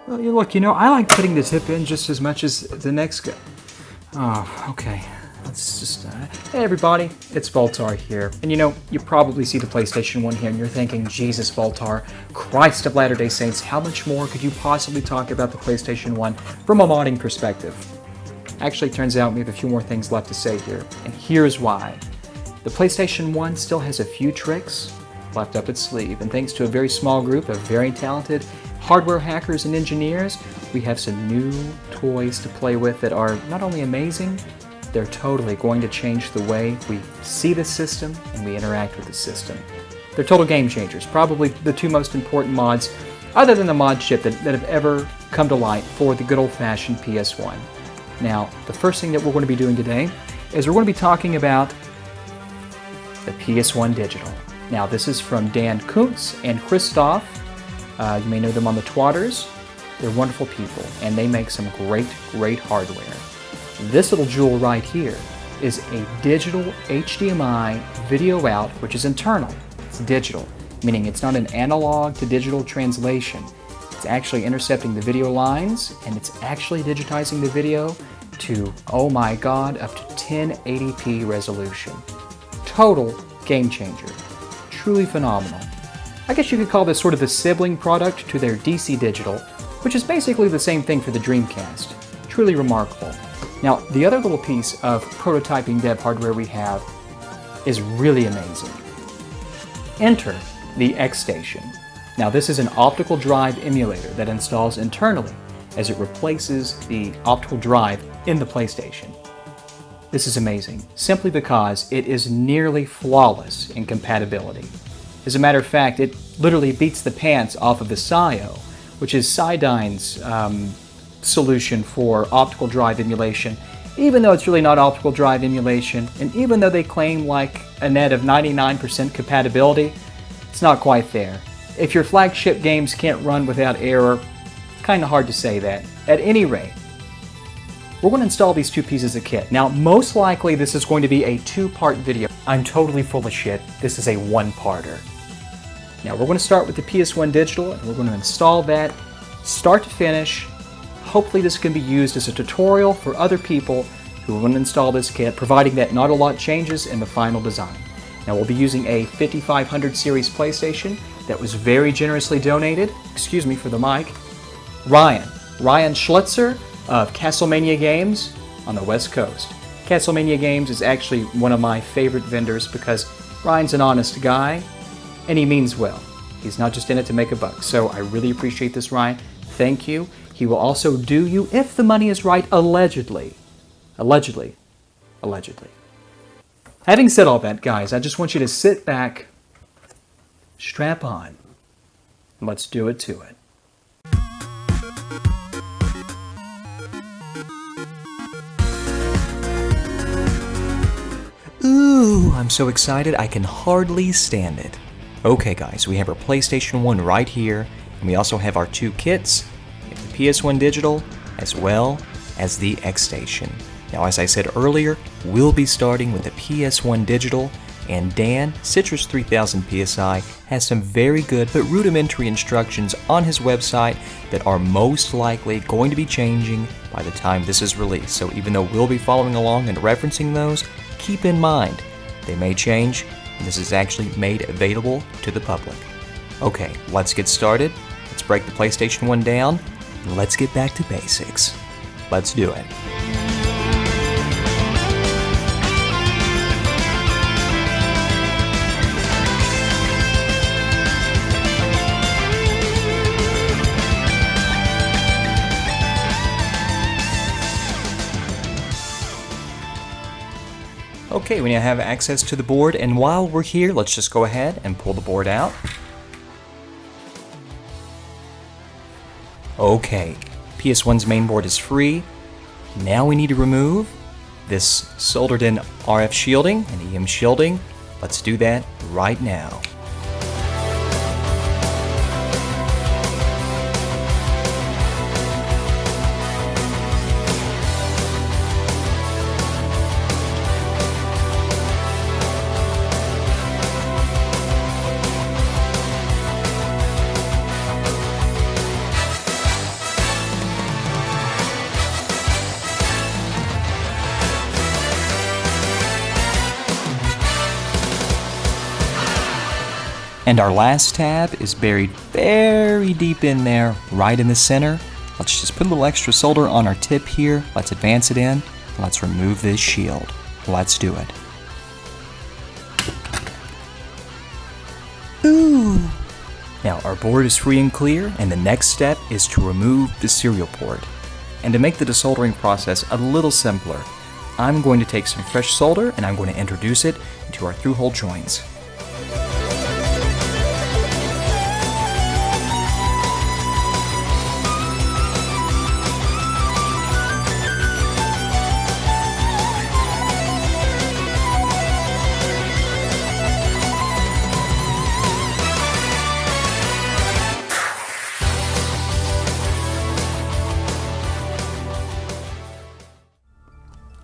Well, look, I like putting the tip in just as much as the next guy. Oh, okay. Let's just, hey everybody, it's Voultar here. And you probably see the PlayStation 1 here and you're thinking, Jesus, Voultar, Christ of Latter-day Saints, how much more could you possibly talk about the PlayStation 1 from a modding perspective? Actually, it turns out we have a few more things left to say here, and here's why. The PlayStation 1 still has a few tricks left up its sleeve, and thanks to a very small group of very talented hardware hackers and engineers, we have some new toys to play with that are not only amazing, they're totally going to change the way we see the system and we interact with the system. They're total game changers, probably the two most important mods, other than the mod chip, that have ever come to light for the good old-fashioned PS1. Now, the first thing that we're going to be doing today is we're going to be talking about the PS1 Digital. Now, this is from Dan Kuntz and Christoph. You may know them on the Twatters. They're wonderful people, and they make some great, great hardware. This little jewel right here is a digital HDMI video out, which is internal. It's digital, meaning it's not an analog to digital translation. It's actually intercepting the video lines, and it's actually digitizing the video to, oh my god, up to 1080p resolution. Total game changer. Truly phenomenal. I guess you could call this sort of the sibling product to their DC Digital, which is basically the same thing for the Dreamcast. Truly remarkable. Now, the other little piece of prototyping dev hardware we have is really amazing. Enter the XStation. Now, this is an optical drive emulator that installs internally as it replaces the optical drive in the PlayStation. This is amazing, simply because it is nearly flawless in compatibility. As a matter of fact, it literally beats the pants off of the psuedo, which is Cydine's solution for optical drive emulation, even though it's really not optical drive emulation, and even though they claim like a net of 99% compatibility, it's not quite there. If your flagship games can't run without error, kind of hard to say that. At any rate, we're going to install these two pieces of kit. Now, most likely this is going to be a two-part video. I'm totally full of shit. This is a one-parter. Now, we're going to start with the PS1 Digital, and we're going to install that start to finish. Hopefully this can be used as a tutorial for other people who want to install this kit, providing that not a lot changes in the final design. Now, we'll be using a 5500 series PlayStation that was very generously donated, excuse me for the mic, Ryan Schlitzer of Castlemania Games on the West Coast. Castlemania Games is actually one of my favorite vendors because Ryan's an honest guy and he means well. He's not just in it to make a buck. So I really appreciate this, Ryan. Thank you. He will also do you, if the money is right, allegedly. Allegedly. Having said all that, guys, I just want you to sit back, strap on, and let's do it to it. Ooh, I'm so excited I can hardly stand it. Okay guys, we have our PlayStation 1 right here, and we also have our two kits, we have the PS1 Digital, as well as the XStation. Now, as I said earlier, we'll be starting with the PS1 Digital, and Dan, Citrus 3000 PSI, has some very good but rudimentary instructions on his website that are most likely going to be changing by the time this is released. So even though we'll be following along and referencing those, keep in mind, they may change, and this is actually made available to the public. Okay, let's get started. Let's break the PlayStation 1 down, and let's get back to basics. Let's do it. Okay, we now have access to the board, and while we're here, let's just go ahead and pull the board out. Okay, PS1's main board is free. Now we need to remove this soldered in RF shielding and EM shielding. Let's do that right now. And our last tab is buried very deep in there, right in the center. Let's just put a little extra solder on our tip here. Let's advance it in. Let's remove this shield. Let's do it. Ooh! Now our board is free and clear, and the next step is to remove the serial port. And to make the desoldering process a little simpler, I'm going to take some fresh solder and I'm going to introduce it into our through-hole joints.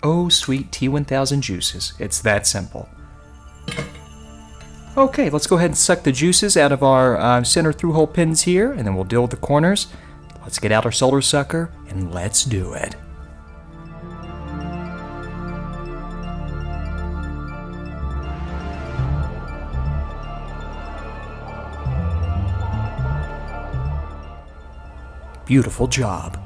Oh, sweet T1000 juices. It's that simple. Okay, let's go ahead and suck the juices out of our center through-hole pins here, and then we'll deal with the corners. Let's get out our solder sucker, and let's do it. Beautiful job.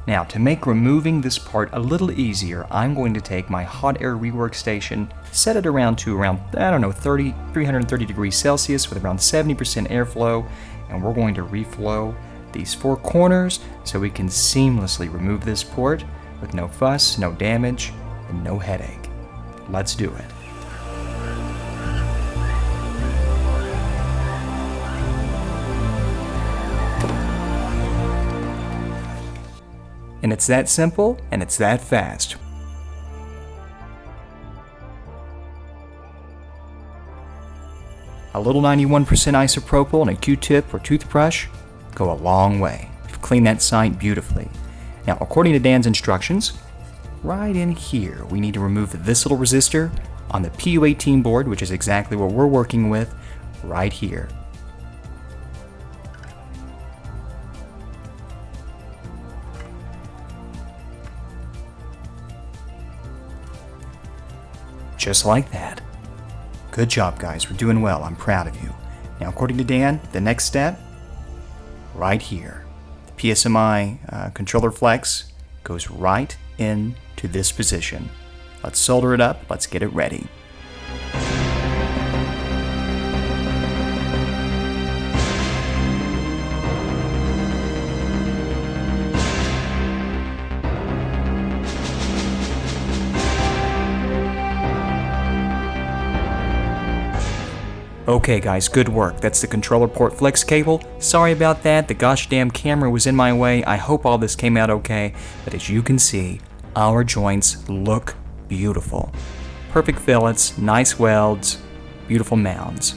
Now, to make removing this part a little easier, I'm going to take my hot air rework station, set it around 330 degrees Celsius with around 70% airflow, and we're going to reflow these 4 corners so we can seamlessly remove this port with no fuss, no damage, and no headache. Let's do it. And it's that simple, and it's that fast. A little 91% isopropyl and a Q-tip or toothbrush go a long way. We've cleaned that site beautifully. Now, according to Dan's instructions, right in here, we need to remove this little resistor on the PU18 board, which is exactly what we're working with right here. Just like that. Good job, guys. We're doing well. I'm proud of you. Now, according to Dan, the next step, right here. The PSMI controller flex goes right into this position. Let's solder it up. Let's get it ready. Okay guys, good work. That's the controller port flex cable. Sorry about that, the gosh damn camera was in my way. I hope all this came out okay, but as you can see, our joints look beautiful. Perfect fillets, nice welds, beautiful mounds.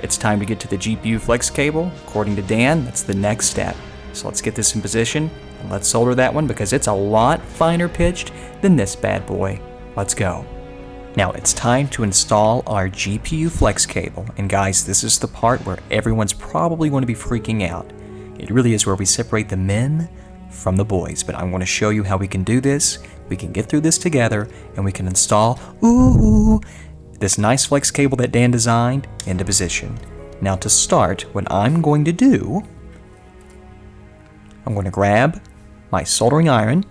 It's time to get to the GPU flex cable. According to Dan, that's the next step. So let's get this in position and let's solder that one because it's a lot finer pitched than this bad boy. Let's go. Now it's time to install our GPU flex cable, and guys, this is the part where everyone's probably going to be freaking out. It really is where we separate the men from the boys, but I'm going to show you how we can do this. We can get through this together, and we can install this nice flex cable that Dan designed into position. Now to start, what I'm going to do, I'm going to grab my soldering iron.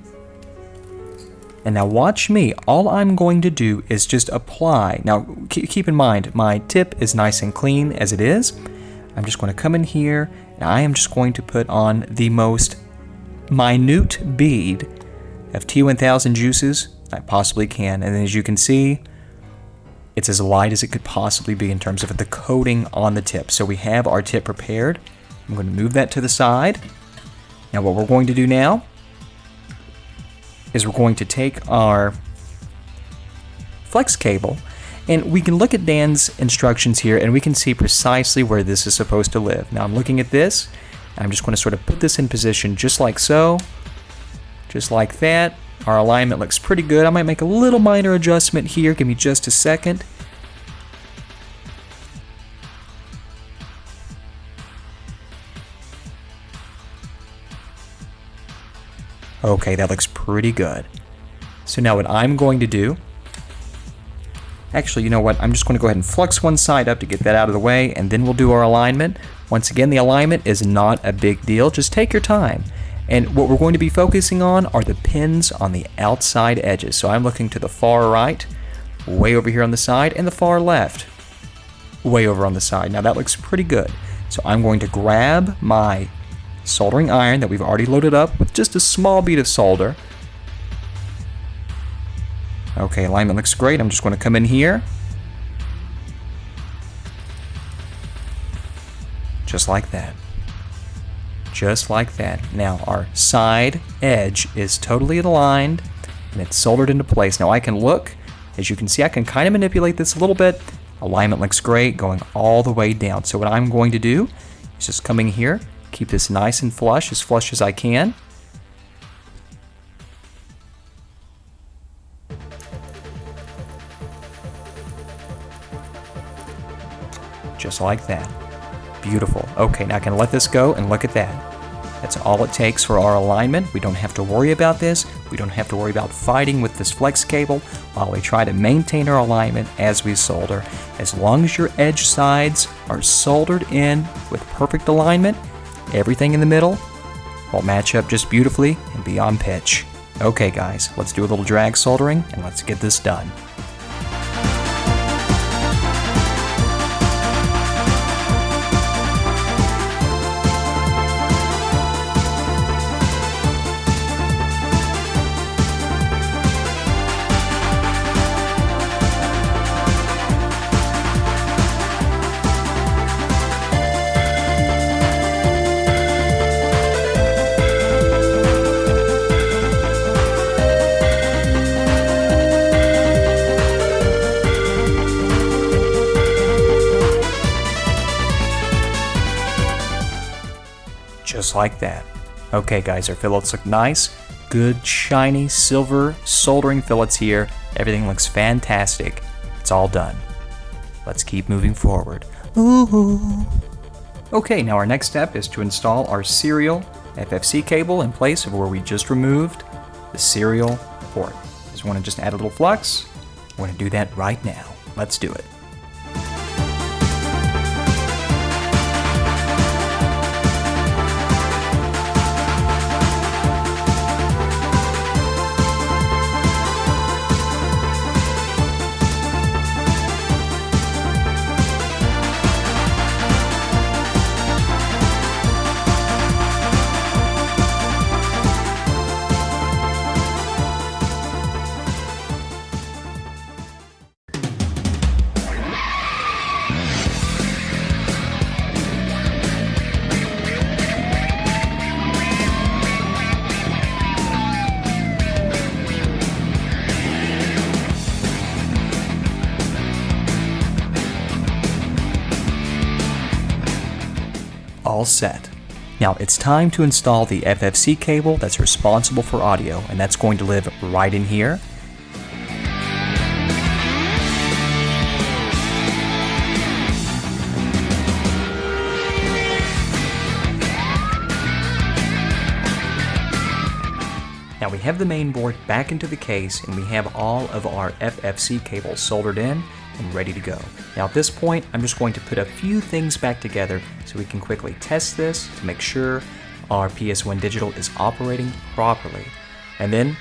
And now watch me, all I'm going to do is just apply. Now keep in mind, my tip is nice and clean as it is. I'm just going to come in here and I am just going to put on the most minute bead of T1000 juices I possibly can. And as you can see, it's as light as it could possibly be in terms of the coating on the tip. So we have our tip prepared. I'm going to move that to the side. Now what we're going to do now is we're going to take our flex cable, and we can look at Dan's instructions here and we can see precisely where this is supposed to live. Now I'm looking at this, and I'm just going to sort of put this in position just like so, just like that. Our alignment looks pretty good. I might make a little minor adjustment here. Give me just a second. Okay, that looks pretty good. So now what I'm going to do Actually, you know what? I'm just going to go ahead and flux one side up to get that out of the way, and then we'll do our alignment. Once again, the alignment is not a big deal. Just take your time. And what we're going to be focusing on are the pins on the outside edges. So I'm looking to the far right, way over here on the side, and the far left, way over on the side. Now that looks pretty good. So I'm going to grab my soldering iron that we've already loaded up with just a small bead of solder. Okay, alignment looks great. I'm just going to come in here. Just like that. Just like that. Now our side edge is totally aligned and it's soldered into place. Now I can look, as you can see, I can kind of manipulate this a little bit. Alignment looks great, going all the way down. So what I'm going to do is just come in here, keep this nice and flush as I can. Just like that. Beautiful. Okay, now I can let this go and look at that. That's all it takes for our alignment. We don't have to worry about this. We don't have to worry about fighting with this flex cable while we try to maintain our alignment as we solder. As long as your edge sides are soldered in with perfect alignment, everything in the middle will match up just beautifully and be on pitch. Okay guys, let's do a little drag soldering and let's get this done. Just like that. Okay guys, our fillets look nice. Good, shiny, silver soldering fillets here. Everything looks fantastic. It's all done. Let's keep moving forward. Ooh. Okay, now our next step is to install our serial FFC cable in place of where we just removed the serial port. So we want to just add a little flux. We're going to do that right now. Let's do it. All set. Now it's time to install the FFC cable that's responsible for audio, and that's going to live right in here. Now we have the main board back into the case and we have all of our FFC cables soldered in and ready to go. Now at this point, I'm just going to put a few things back together so we can quickly test this to make sure our PS1 Digital is operating properly. And then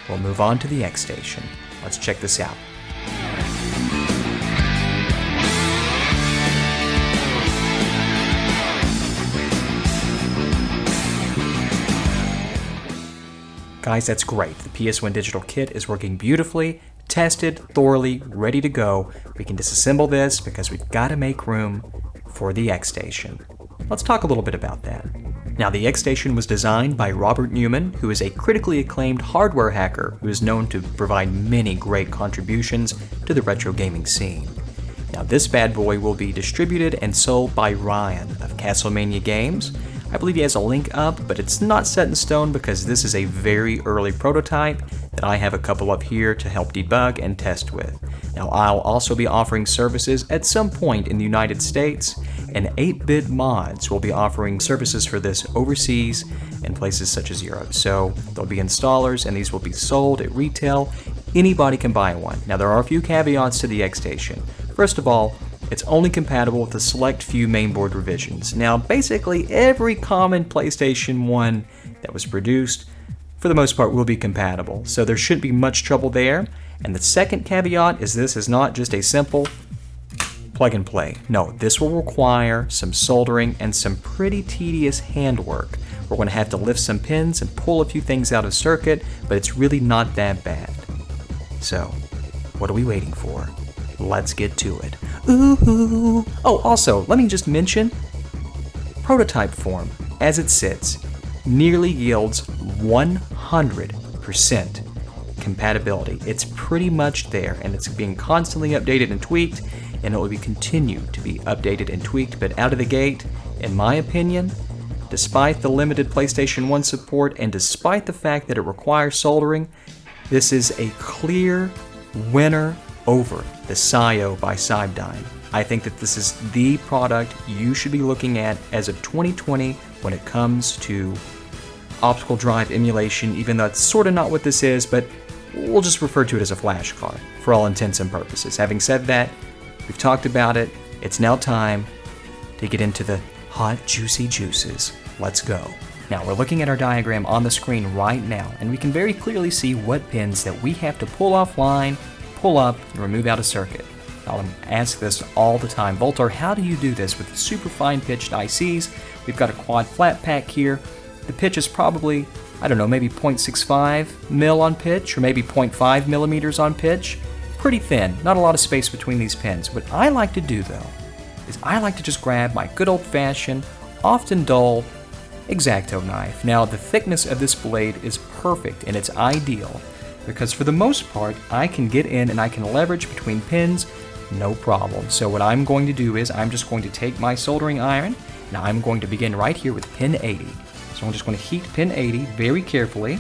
we'll move on to the XStation. Let's check this out. Guys, that's great. The PS1 Digital kit is working beautifully, tested, thoroughly, ready to go. We can disassemble this because we've got to make room for the XStation. Let's talk a little bit about that. Now, the XStation was designed by Robert Newman, who is a critically acclaimed hardware hacker who is known to provide many great contributions to the retro gaming scene. Now, this bad boy will be distributed and sold by Ryan of Castlemania Games. I believe he has a link up, but it's not set in stone because this is a very early prototype that I have a couple up here to help debug and test with. Now, I'll also be offering services at some point in the United States, and 8-Bit Mods will be offering services for this overseas in places such as Europe. So there'll be installers, and these will be sold at retail Anybody can buy one. Now there are a few caveats to the XStation. First of all, it's only compatible with a select few mainboard revisions. Now basically every common PlayStation 1 that was produced, for the most part, will be compatible, so there shouldn't be much trouble there. And the second caveat is this is not just a simple plug and play. No, this will require some soldering and some pretty tedious handwork. We're going to have to lift some pins and pull a few things out of circuit, but it's really not that bad. So, what are we waiting for? Let's get to it. Ooh! Oh, also, let me just mention, prototype form, as it sits, nearly yields 100% compatibility. It's pretty much there, and it's being constantly updated and tweaked, and it will be continued to be updated and tweaked, but out of the gate, in my opinion, despite the limited PlayStation 1 support and despite the fact that it requires soldering, this is a clear winner over the psuedo by Cyberdyne. I think that this is the product you should be looking at as of 2020 when it comes to optical drive emulation, even though it's sort of not what this is, but we'll just refer to it as a flash card for all intents and purposes. Having said that, we've talked about it. It's now time to get into the hot, juicy juices. Let's go. Now, we're looking at our diagram on the screen right now, and we can very clearly see what pins that we have to pull offline, pull up, and remove out of circuit. I'll ask this all the time. Voultar, how do you do this with super fine pitched ICs? We've got a quad flat pack here. The pitch is probably, I don't know, maybe 0.65 mil on pitch, or maybe 0.5 millimeters on pitch. Pretty thin, not a lot of space between these pins. What I like to do though, is I like to just grab my good old-fashioned, often dull, X-Acto knife. Now, the thickness of this blade is perfect and it's ideal because for the most part, I can get in and I can leverage between pins, no problem. So what I'm going to do is I'm just going to take my soldering iron and I'm going to begin right here with pin 80. So I'm just going to heat pin 80 very carefully.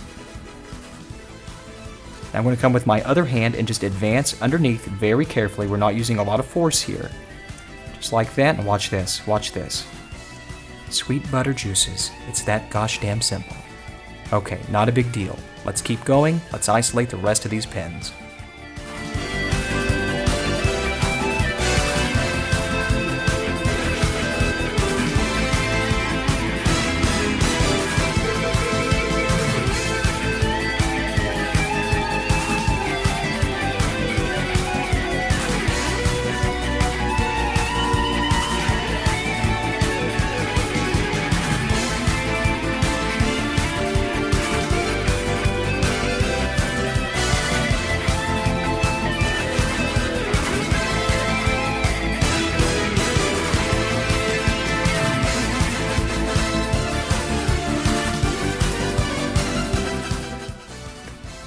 I'm going to come with my other hand and just advance underneath very carefully. We're not using a lot of force here. Just like that, and watch this, watch this. Sweet butter juices. It's that gosh damn simple. Okay, not a big deal. Let's keep going. Let's isolate the rest of these pins.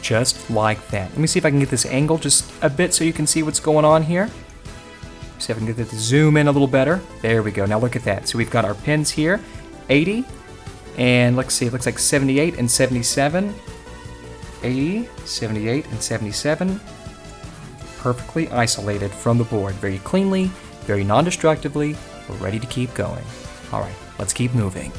Just like that. Let me see if I can get this angle just a bit so you can see what's going on here. See if I can get it to zoom in a little better. There we go. Now look at that. So we've got our pins here, 80, and let's see, it looks like 78 and 77. 80, 78, and 77. Perfectly isolated from the board. Very cleanly, very non-destructively. We're ready to keep going. All right, let's keep moving.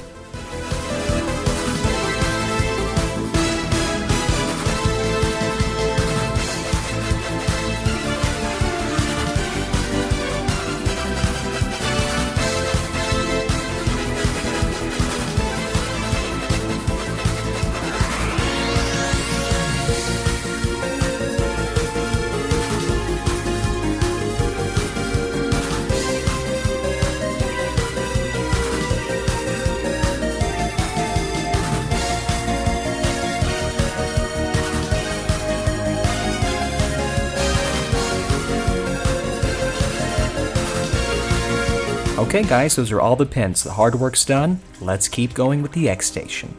Okay guys, those are all the pins. The hard work's done. Let's keep going with the XStation.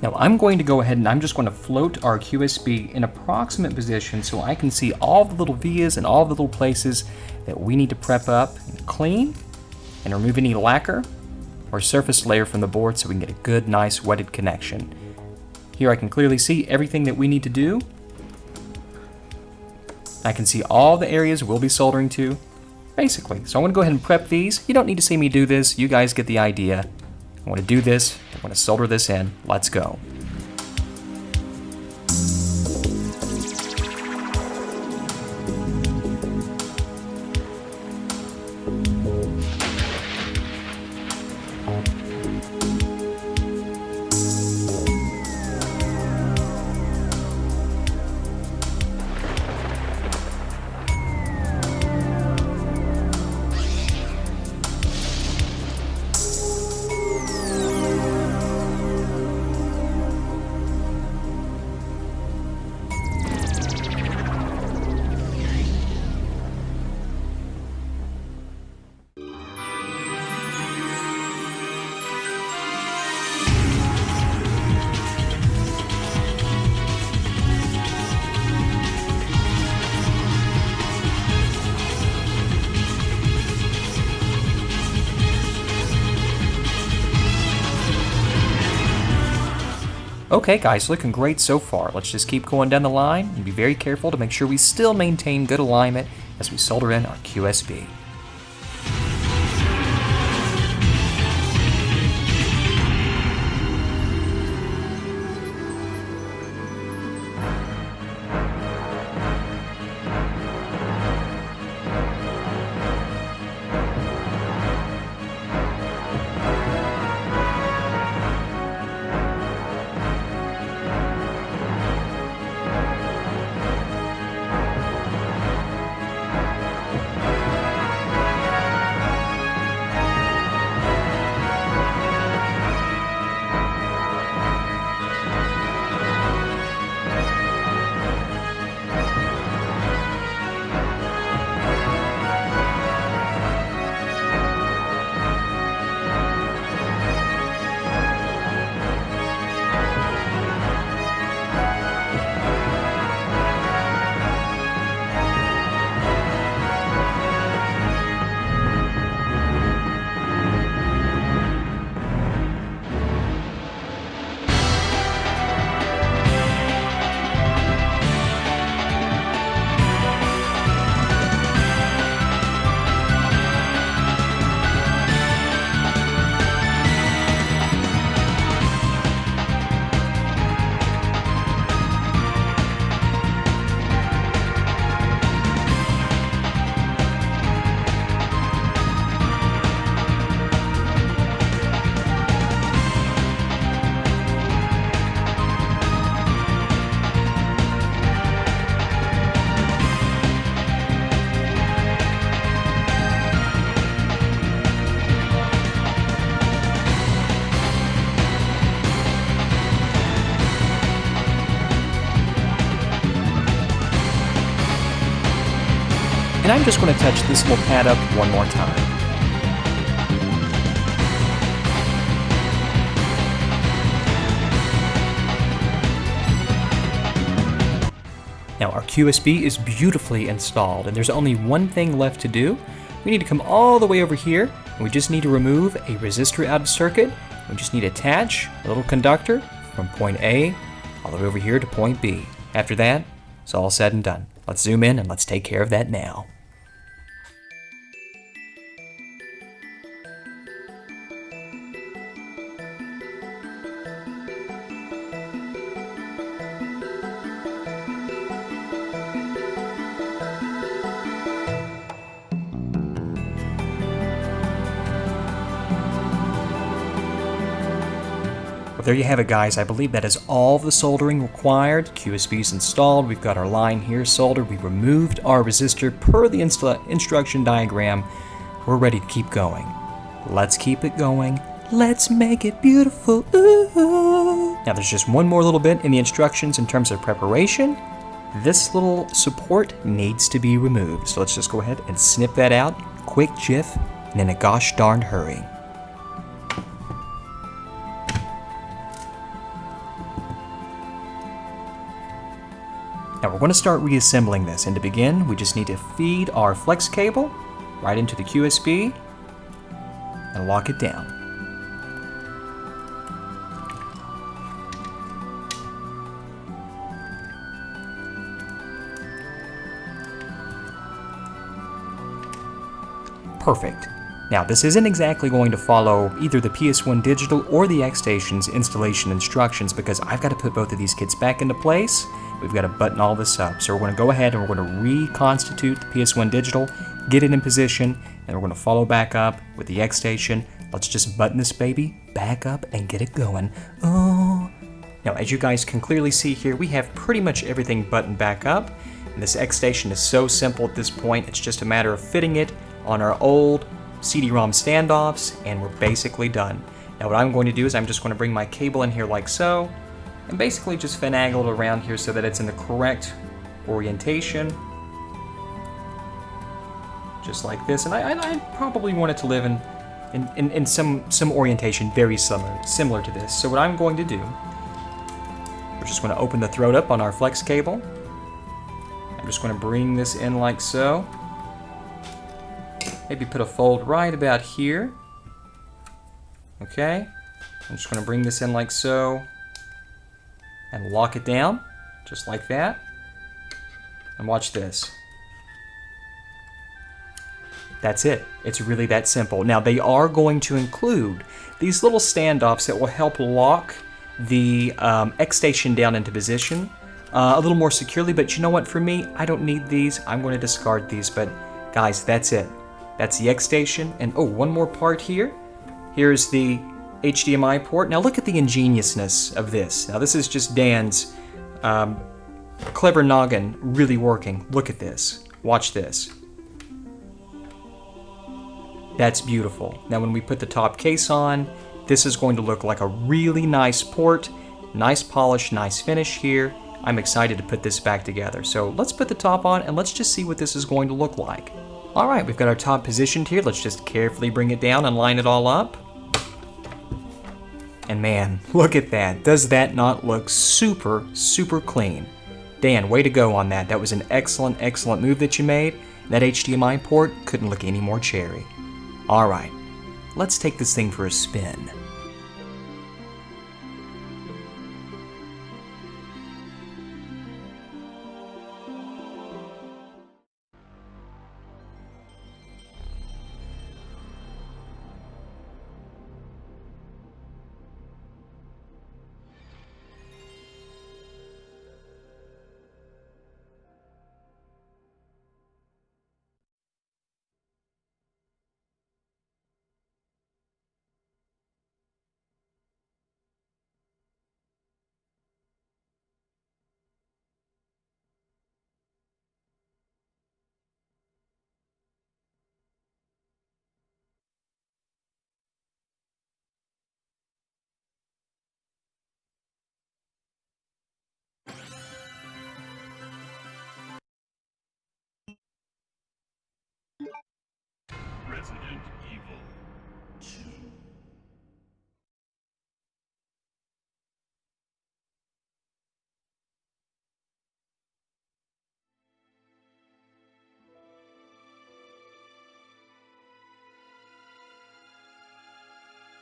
Now I'm going to go ahead and I'm just going to float our QSB in approximate position so I can see all the little vias and all the little places that we need to prep up and clean and remove any lacquer or surface layer from the board so we can get a good, nice wetted connection. Here I can clearly see everything that we need to do. I can see all the areas we'll be soldering to. Basically, so I'm going to go ahead and prep these. You don't need to see me do this. You guys get the idea. I want to do this. I want to solder this in. Let's go. Okay guys, looking great so far. Let's just keep going down the line and be very careful to make sure we still maintain good alignment as we solder in our QSB. And I'm just going to touch this little pad up one more time. Now our QSB is beautifully installed, and there's only one thing left to do. We need to come all the way over here, and we just need to remove a resistor out of circuit. We just need to attach a little conductor from point A all the way over here to point B. After that, it's all said and done. Let's zoom in and let's take care of that now. There you have it guys, I believe that is all the soldering required. QSB is installed, we've got our line here soldered, we've removed our resistor per the instruction diagram. We're ready to keep going. Let's keep it going, let's make it beautiful. Ooh. Now there's just one more little bit in the instructions in terms of preparation. This little support needs to be removed, so let's just go ahead and snip that out, quick jiff, and in a gosh darned hurry. Now we're going to start reassembling this, and to begin we just need to feed our flex cable right into the QSB and lock it down. Perfect. Now this isn't exactly going to follow either the PS1DIGITAL or the XStation's installation instructions because I've got to put both of these kits back into place. We've got to button all this up. So we're going to go ahead and we're going to reconstitute the PS1DIGITAL, get it in position, and we're going to follow back up with the XStation. Let's just button this baby back up and get it going. Oh. Now as you guys can clearly see here, we have pretty much everything buttoned back up. And this XStation is so simple at this point, it's just a matter of fitting it on our old CD-ROM standoffs, and we're basically done. Now what I'm going to do is I'm just going to bring my cable in here like so, and basically just finagle it around here so that it's in the correct orientation. Just like this, and I probably want it to live in some orientation very similar to this. So what I'm going to do, we're just going to open the throat up on our flex cable. I'm just going to bring this in like so. Maybe put a fold right about here. Okay, I'm just going to bring this in like so. and lock it down, just like that. And watch this. That's it. It's really that simple. Now, they are going to include these little standoffs that will help lock the XStation down into position a little more securely, but you know what? For me, I don't need these. I'm going to discard these, but guys, that's it. That's the XStation, and oh, one more part here. Here's the HDMI port. Now look at the ingeniousness of this. Now this is just Dan's clever noggin really working. Look at this. Watch this. That's beautiful. Now when we put the top case on, this is going to look like a really nice port. Nice polish, nice finish here. I'm excited to put this back together. So let's put the top on and let's just see what this is going to look like. All right, we've got our top positioned here. Let's just carefully bring it down and line it all up. And man, look at that. Does that not look super, super clean? Dan, way to go on that. That was an excellent, excellent move that you made. That HDMI port couldn't look any more cherry. All right, let's take this thing for a spin. Resident Evil 2.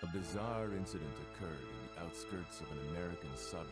A bizarre incident occurred in the outskirts of an American suburb.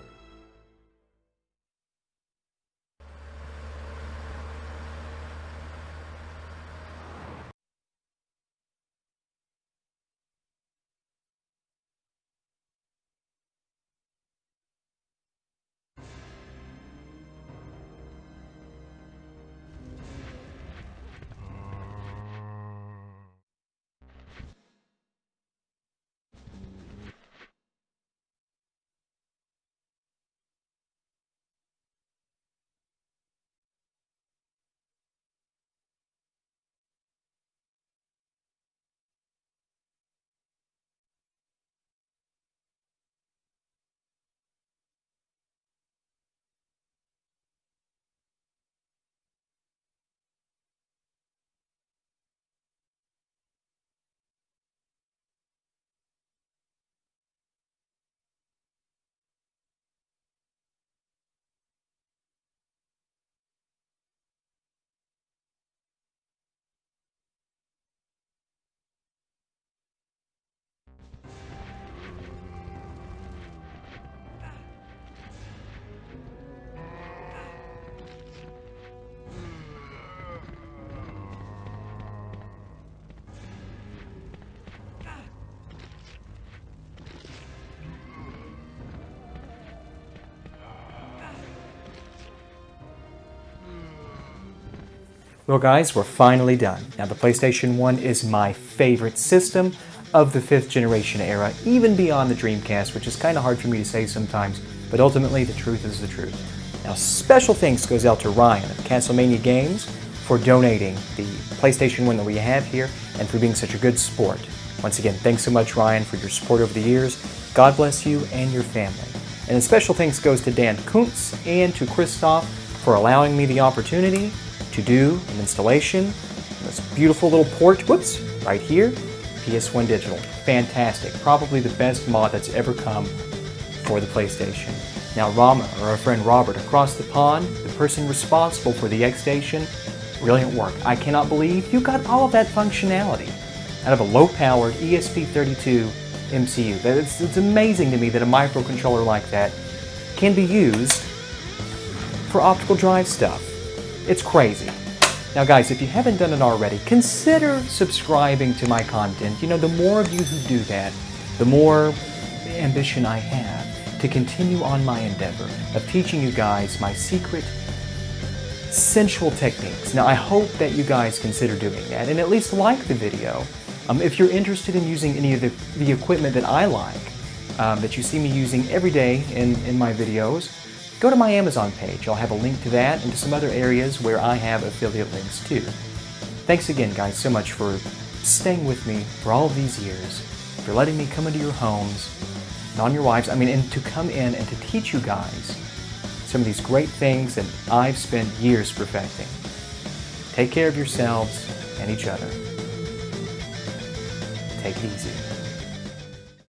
Well guys, we're finally done. Now the PlayStation 1 is my favorite system of the 5th generation era, even beyond the Dreamcast, which is kind of hard for me to say sometimes, but ultimately the truth is the truth. Now special thanks goes out to Ryan of Castlemania Games for donating the PlayStation 1 that we have here and for being such a good sport. Once again, thanks so much Ryan for your support over the years. God bless you and your family. And a special thanks goes to Dan Kuntz and to Christoph for allowing me the opportunity to do an installation of this beautiful little port, whoops, right here, PS1 Digital. Fantastic. Probably the best mod that's ever come for the PlayStation. Now Rama, or our friend Robert across the pond, the person responsible for the XStation, brilliant work. I cannot believe you got all of that functionality out of a low-powered ESP32 MCU. It's amazing to me that a microcontroller like that can be used for optical drive stuff. It's crazy. Now guys, if you haven't done it already, consider subscribing to my content. You know, the more of you who do that, the more ambition I have to continue on my endeavor of teaching you guys my secret, sensual techniques. Now I hope that you guys consider doing that and at least like the video. If you're interested in using any of the equipment that I like, that you see me using every day in my videos, go to my Amazon page. I'll have a link to that and to some other areas where I have affiliate links too. Thanks again guys so much for staying with me for all of these years, for letting me come into your homes, and on your wives, and to come in and to teach you guys some of these great things that I've spent years perfecting. Take care of yourselves and each other. Take it easy.